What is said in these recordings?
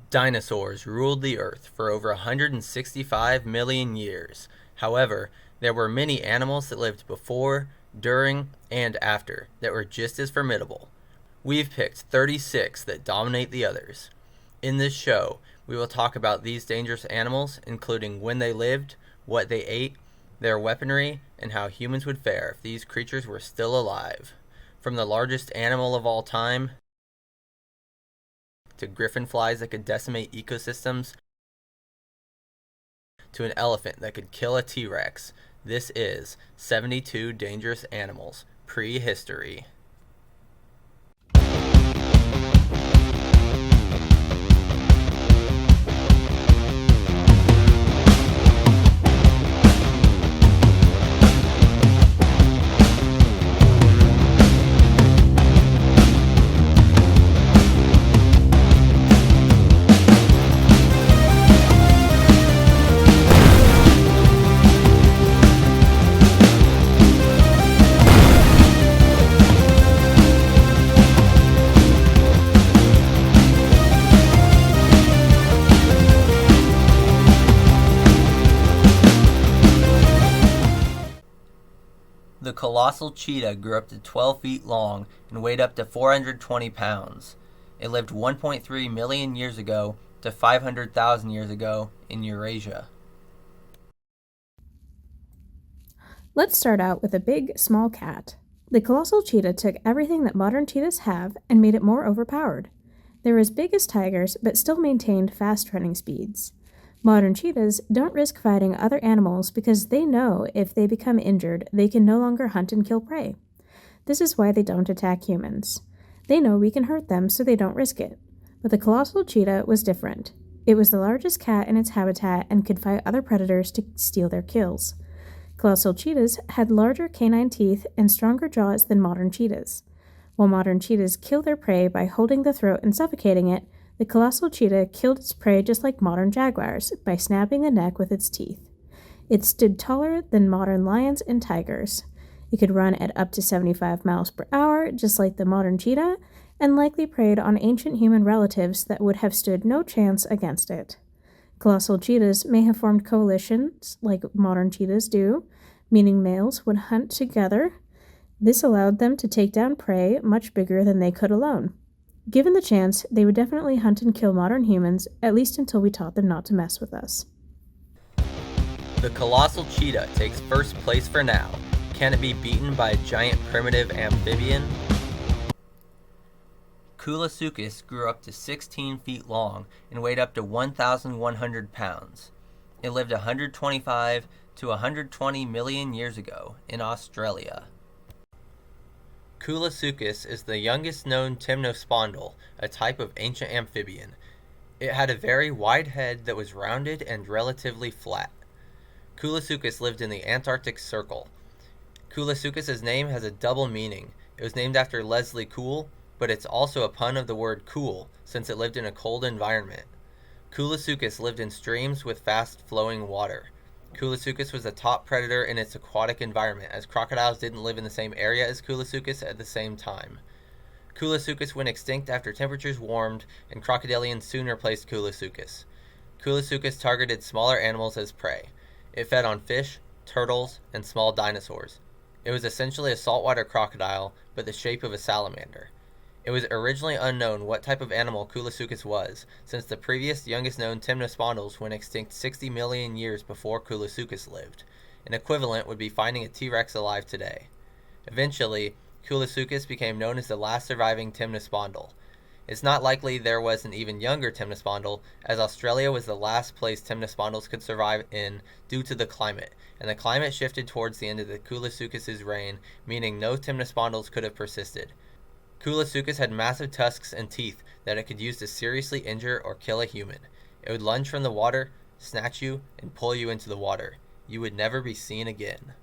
Dinosaurs ruled the earth for over 165 million years. However, there were many animals that lived before, during, and after that were just as formidable. We've picked 36 that dominate the others. In this show, we will talk about these dangerous animals, including when they lived, what they ate, their weaponry, and how humans would fare if these creatures were still alive. From the largest animal of all time, to griffin flies that could decimate ecosystems, to an elephant that could kill a T-Rex, this is 72 Dangerous Animals, Prehistory. The colossal cheetah grew up to 12 feet long and weighed up to 420 pounds. It lived 1.3 million years ago to 500,000 years ago in Eurasia. Let's start out with a big, small cat. The colossal cheetah took everything that modern cheetahs have and made it more overpowered. They were as big as tigers, but still maintained fast running speeds. Modern cheetahs don't risk fighting other animals because they know if they become injured, they can no longer hunt and kill prey. This is why they don't attack humans. They know we can hurt them, so they don't risk it. But the colossal cheetah was different. It was the largest cat in its habitat and could fight other predators to steal their kills. Colossal cheetahs had larger canine teeth and stronger jaws than modern cheetahs. While modern cheetahs kill their prey by holding the throat and suffocating it, the colossal cheetah killed its prey just like modern jaguars, by snapping the neck with its teeth. It stood taller than modern lions and tigers. It could run at up to 75 miles per hour, just like the modern cheetah, and likely preyed on ancient human relatives that would have stood no chance against it. Colossal cheetahs may have formed coalitions, like modern cheetahs do, meaning males would hunt together. This allowed them to take down prey much bigger than they could alone. Given the chance, they would definitely hunt and kill modern humans, at least until we taught them not to mess with us. The colossal cheetah takes first place for now. Can it be beaten by a giant primitive amphibian? Koolasuchus grew up to 16 feet long and weighed up to 1,100 pounds. It lived 125 to 120 million years ago in Australia. Koolasuchus is the youngest known temnospondyl, a type of ancient amphibian. It had a very wide head that was rounded and relatively flat. Koolasuchus lived in the Antarctic Circle. Koolasuchus's name has a double meaning. It was named after Leslie Kool, but it's also a pun of the word cool, since it lived in a cold environment. Koolasuchus lived in streams with fast-flowing water. Koolasuchus was a top predator in its aquatic environment, as crocodiles didn't live in the same area as Koolasuchus at the same time. Koolasuchus went extinct after temperatures warmed, and crocodilians soon replaced Koolasuchus. Koolasuchus targeted smaller animals as prey. It fed on fish, turtles, and small dinosaurs. It was essentially a saltwater crocodile, but the shape of a salamander. It was originally unknown what type of animal Koolasuchus was, since the previous youngest known temnospondyls went extinct 60 million years before Koolasuchus lived. An equivalent would be finding a T-Rex alive today. Eventually, Koolasuchus became known as the last surviving temnospondyl. It's not likely there was an even younger temnospondyl, as Australia was the last place temnospondyls could survive in due to the climate, and the climate shifted towards the end of the Koolasuchus's reign, meaning no temnospondyls could have persisted. Koolasuchus had massive tusks and teeth that it could use to seriously injure or kill a human. It would lunge from the water, snatch you, and pull you into the water. You would never be seen again.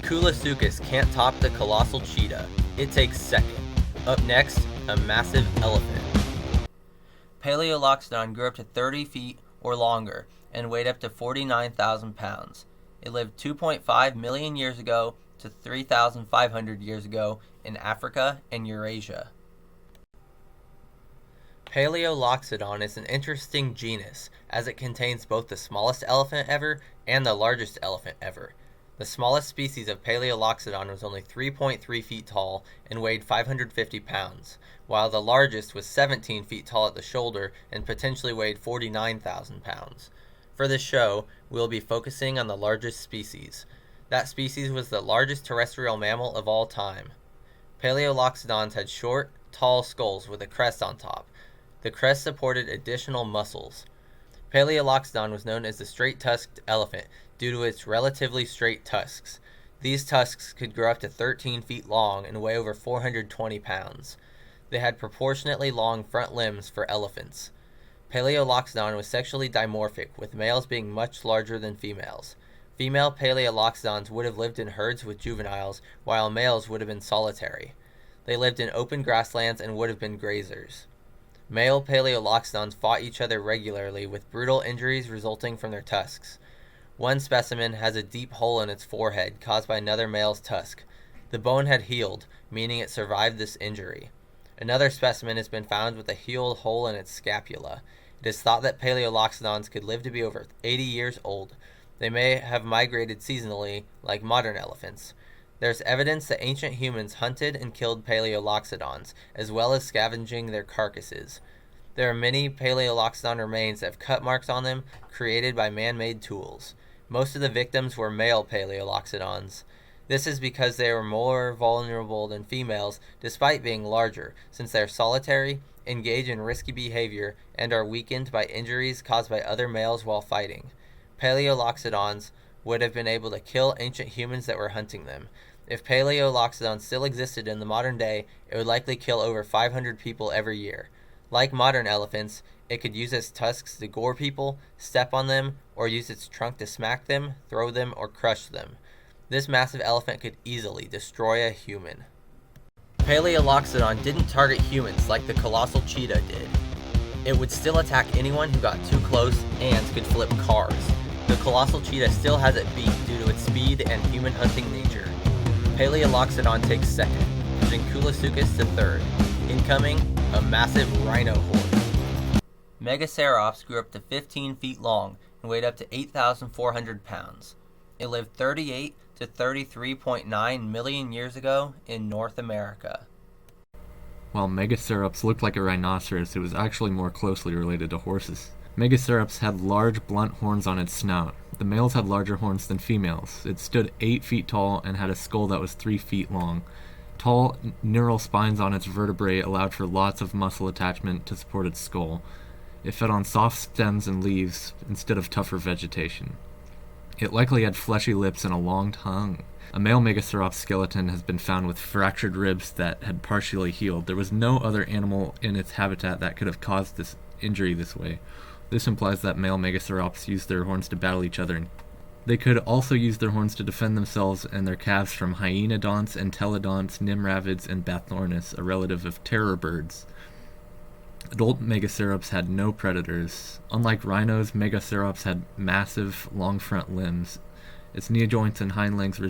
Koolasuchus can't top the colossal cheetah. It takes second. Up next, a massive elephant. Palaeoloxodon grew up to 30 feet or longer and weighed up to 49,000 pounds. It lived 2.5 million years ago to 3,500 years ago in Africa and Eurasia. Palaeoloxodon is an interesting genus, as it contains both the smallest elephant ever and the largest elephant ever. The smallest species of Palaeoloxodon was only 3.3 feet tall and weighed 550 pounds, while the largest was 17 feet tall at the shoulder and potentially weighed 49,000 pounds. For this show, we will be focusing on the largest species. That species was the largest terrestrial mammal of all time. Palaeoloxodons had short, tall skulls with a crest on top. The crest supported additional muscles. Palaeoloxodon was known as the straight-tusked elephant due to its relatively straight tusks. These tusks could grow up to 13 feet long and weigh over 420 pounds. They had proportionately long front limbs for elephants. Palaeoloxodon was sexually dimorphic, with males being much larger than females. Female Palaeoloxodons would have lived in herds with juveniles, while males would have been solitary. They lived in open grasslands and would have been grazers. Male Palaeoloxodons fought each other regularly, with brutal injuries resulting from their tusks. One specimen has a deep hole in its forehead caused by another male's tusk. The bone had healed, meaning it survived this injury. Another specimen has been found with a healed hole in its scapula. It is thought that Palaeoloxodons could live to be over 80 years old. They may have migrated seasonally, like modern elephants. There's evidence that ancient humans hunted and killed Palaeoloxodons, as well as scavenging their carcasses. There are many Palaeoloxodon remains that have cut marks on them, created by man-made tools. Most of the victims were male Palaeoloxodons. This is because they are more vulnerable than females, despite being larger, since they are solitary, engage in risky behavior, and are weakened by injuries caused by other males while fighting. Palaeoloxodons would have been able to kill ancient humans that were hunting them. If Palaeoloxodon still existed in the modern day, it would likely kill over 500 people every year. Like modern elephants, it could use its tusks to gore people, step on them, or use its trunk to smack them, throw them, or crush them. This massive elephant could easily destroy a human. Palaeoloxodon didn't target humans like the colossal cheetah did. It would still attack anyone who got too close and could flip cars. The colossal cheetah still has it beat due to its speed and human hunting nature. Palaeoloxodon takes second, pushing Koolasuchus to third. Incoming, a massive rhino horde. Megacerops grew up to 15 feet long and weighed up to 8,400 pounds. It lived 38 to 33.9 million years ago in North America. While Megacerops looked like a rhinoceros, it was actually more closely related to horses. Megacerops had large, blunt horns on its snout. The males had larger horns than females. It stood 8 feet tall and had a skull that was 3 feet long. Tall, neural spines on its vertebrae allowed for lots of muscle attachment to support its skull. It fed on soft stems and leaves instead of tougher vegetation. It likely had fleshy lips and a long tongue. A male Megacerops skeleton has been found with fractured ribs that had partially healed. There was no other animal in its habitat that could have caused this injury this way. This implies that male Megacerops used their horns to battle each other. They could also use their horns to defend themselves and their calves from hyenodonts, entelodonts, nimravids, and bathornis, a relative of terror birds. Adult Megacerops had no predators. Unlike rhinos, Megacerops had massive, long front limbs. Its knee joints and hind legs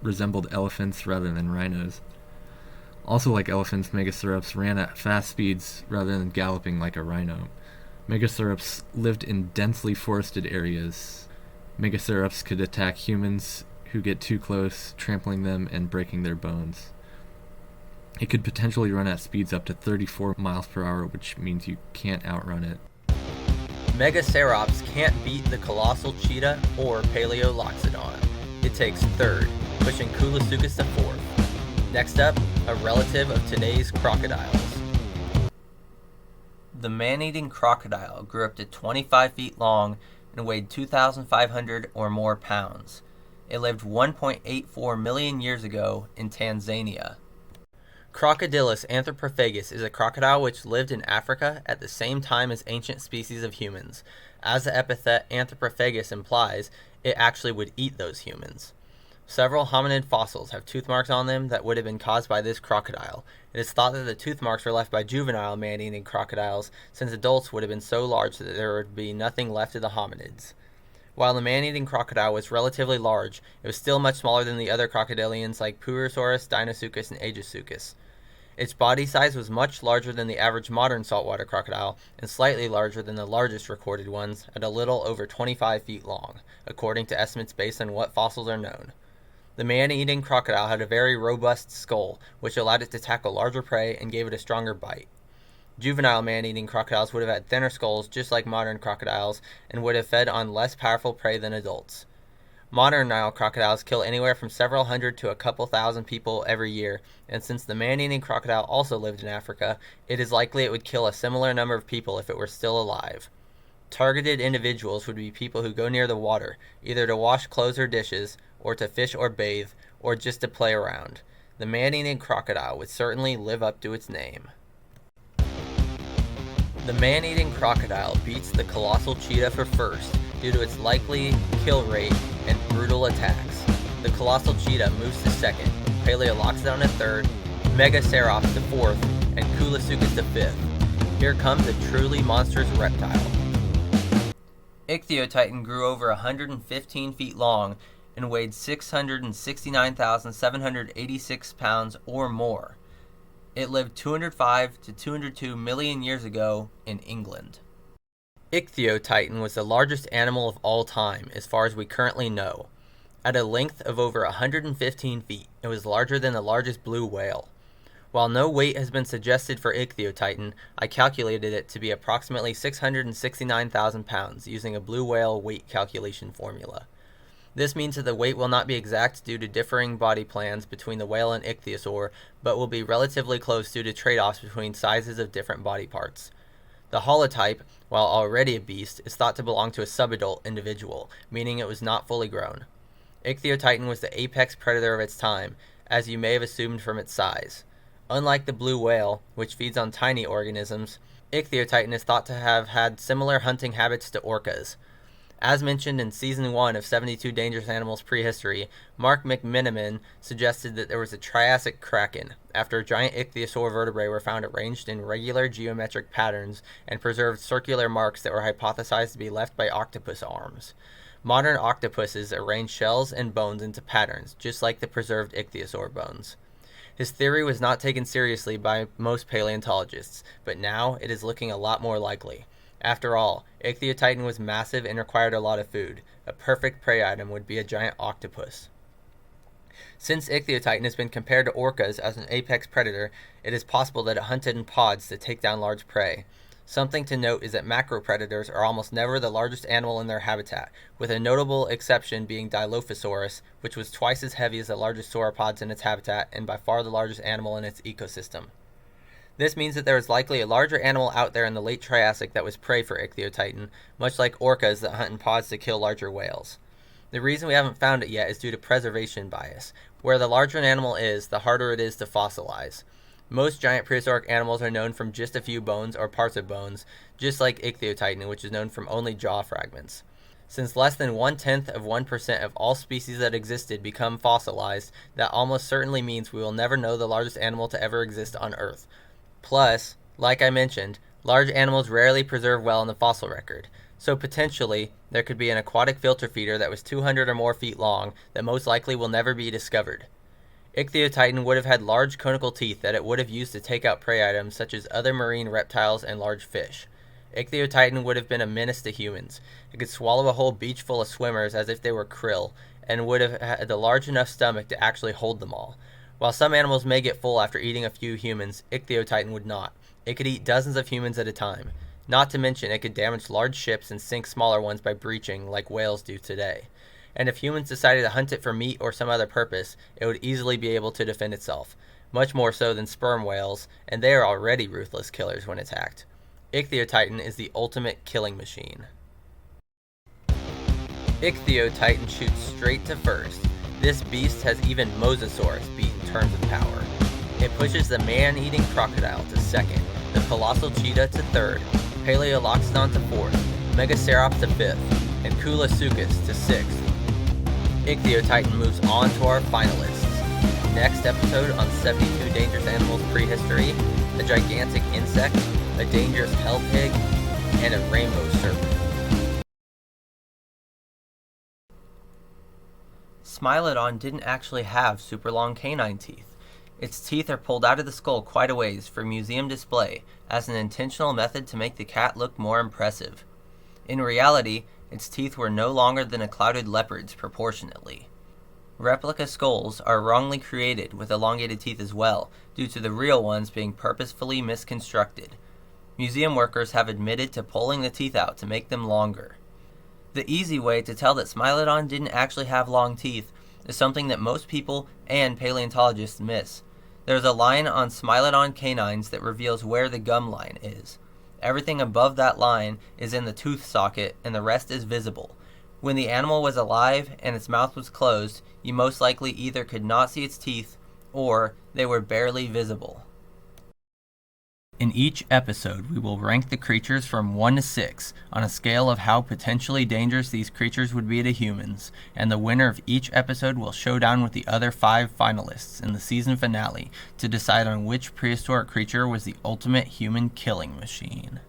resembled elephants rather than rhinos. Also like elephants, Megacerops ran at fast speeds rather than galloping like a rhino. Megacerops lived in densely forested areas. Megacerops could attack humans who get too close, trampling them and breaking their bones. It could potentially run at speeds up to 34 miles per hour, which means you can't outrun it. Megacerops can't beat the colossal cheetah or Palaeoloxodon. It takes third, pushing Koolasuchus to fourth. Next up, a relative of today's crocodiles. The man-eating crocodile grew up to 25 feet long and weighed 2,500 or more pounds. It lived 1.84 million years ago in Tanzania. Crocodilus anthropophagus is a crocodile which lived in Africa at the same time as ancient species of humans. As the epithet anthropophagus implies, it actually would eat those humans. Several hominid fossils have tooth marks on them that would have been caused by this crocodile. It is thought that the tooth marks were left by juvenile man-eating crocodiles, since adults would have been so large that there would be nothing left of the hominids. While the man-eating crocodile was relatively large, it was still much smaller than the other crocodilians like Purosaurus, Deinosuchus, and Aegisuchus. Its body size was much larger than the average modern saltwater crocodile and slightly larger than the largest recorded ones at a little over 25 feet long, according to estimates based on what fossils are known. The man-eating crocodile had a very robust skull, which allowed it to tackle larger prey and gave it a stronger bite. Juvenile man-eating crocodiles would have had thinner skulls just like modern crocodiles and would have fed on less powerful prey than adults. Modern Nile crocodiles kill anywhere from several hundred to a couple thousand people every year, and since the man-eating crocodile also lived in Africa, it is likely it would kill a similar number of people if it were still alive. Targeted individuals would be people who go near the water, either to wash clothes or dishes, or to fish or bathe, or just to play around. The man-eating crocodile would certainly live up to its name. The man-eating crocodile beats the colossal cheetah for first due to its likely kill rate and brutal attacks. The colossal cheetah moves to second, Palaeoloxodon to third, Megacerops to fourth, and Koolasuchus to fifth. Here comes a truly monstrous reptile. Ichthyotitan grew over 115 feet long and weighed 669,786 pounds or more. It lived 205 to 202 million years ago in England. Ichthyotitan was the largest animal of all time, as far as we currently know. At a length of over 115 feet, it was larger than the largest blue whale. While no weight has been suggested for Ichthyotitan, I calculated it to be approximately 669,000 pounds using a blue whale weight calculation formula. This means that the weight will not be exact due to differing body plans between the whale and ichthyosaur, but will be relatively close due to trade-offs between sizes of different body parts. The holotype, while already a beast, is thought to belong to a subadult individual, meaning it was not fully grown. Ichthyotitan was the apex predator of its time, as you may have assumed from its size. Unlike the blue whale, which feeds on tiny organisms, Ichthyotitan is thought to have had similar hunting habits to orcas. As mentioned in Season 1 of 72 Dangerous Animals Prehistory, Mark McMenamin suggested that there was a Triassic kraken, after giant ichthyosaur vertebrae were found arranged in regular geometric patterns and preserved circular marks that were hypothesized to be left by octopus arms. Modern octopuses arrange shells and bones into patterns, just like the preserved ichthyosaur bones. His theory was not taken seriously by most paleontologists, but now it is looking a lot more likely. After all, Ichthyotitan was massive and required a lot of food. A perfect prey item would be a giant octopus. Since Ichthyotitan has been compared to orcas as an apex predator, it is possible that it hunted in pods to take down large prey. Something to note is that macropredators are almost never the largest animal in their habitat, with a notable exception being Dilophosaurus, which was twice as heavy as the largest sauropods in its habitat and by far the largest animal in its ecosystem. This means that there is likely a larger animal out there in the late Triassic that was prey for Ichthyotitan, much like orcas that hunt in pods to kill larger whales. The reason we haven't found it yet is due to preservation bias. Where the larger an animal is, the harder it is to fossilize. Most giant prehistoric animals are known from just a few bones or parts of bones, just like Ichthyotitan, which is known from only jaw fragments. Since less than 0.1% of all species that existed become fossilized, that almost certainly means we will never know the largest animal to ever exist on Earth. Plus, like I mentioned, large animals rarely preserve well in the fossil record, so potentially there could be an aquatic filter feeder that was 200 or more feet long that most likely will never be discovered. Ichthyotitan would have had large conical teeth that it would have used to take out prey items such as other marine reptiles and large fish. Ichthyotitan would have been a menace to humans. It could swallow a whole beach full of swimmers as if they were krill, and would have had a large enough stomach to actually hold them all. While some animals may get full after eating a few humans, Ichthyotitan would not. It could eat dozens of humans at a time. Not to mention it could damage large ships and sink smaller ones by breaching, like whales do today. And if humans decided to hunt it for meat or some other purpose, it would easily be able to defend itself, much more so than sperm whales, and they are already ruthless killers when attacked. Ichthyotitan is the ultimate killing machine. Ichthyotitan shoots straight to first. This beast has even Mosasaurus beat in terms of power. It pushes the man-eating crocodile to second, the colossal cheetah to third, Palaeoloxodon to fourth, Megacerops to fifth, and Koolasuchus to sixth. Ichthyotitan moves on to our finalists. Next episode on 72 Dangerous Animals Prehistory, a gigantic insect, a dangerous hell pig, and a rainbow serpent. Smilodon didn't actually have super long canine teeth. Its teeth are pulled out of the skull quite a ways for museum display as an intentional method to make the cat look more impressive. In reality, its teeth were no longer than a clouded leopard's proportionately. Replica skulls are wrongly created with elongated teeth as well, due to the real ones being purposefully misconstructed. Museum workers have admitted to pulling the teeth out to make them longer. The easy way to tell that Smilodon didn't actually have long teeth is something that most people and paleontologists miss. There's a line on Smilodon canines that reveals where the gum line is. Everything above that line is in the tooth socket and the rest is visible. When the animal was alive and its mouth was closed, you most likely either could not see its teeth or they were barely visible. In each episode, we will rank the creatures from 1 to 6 on a scale of how potentially dangerous these creatures would be to humans, and the winner of each episode will show down with the other 5 finalists in the season finale to decide on which prehistoric creature was the ultimate human killing machine.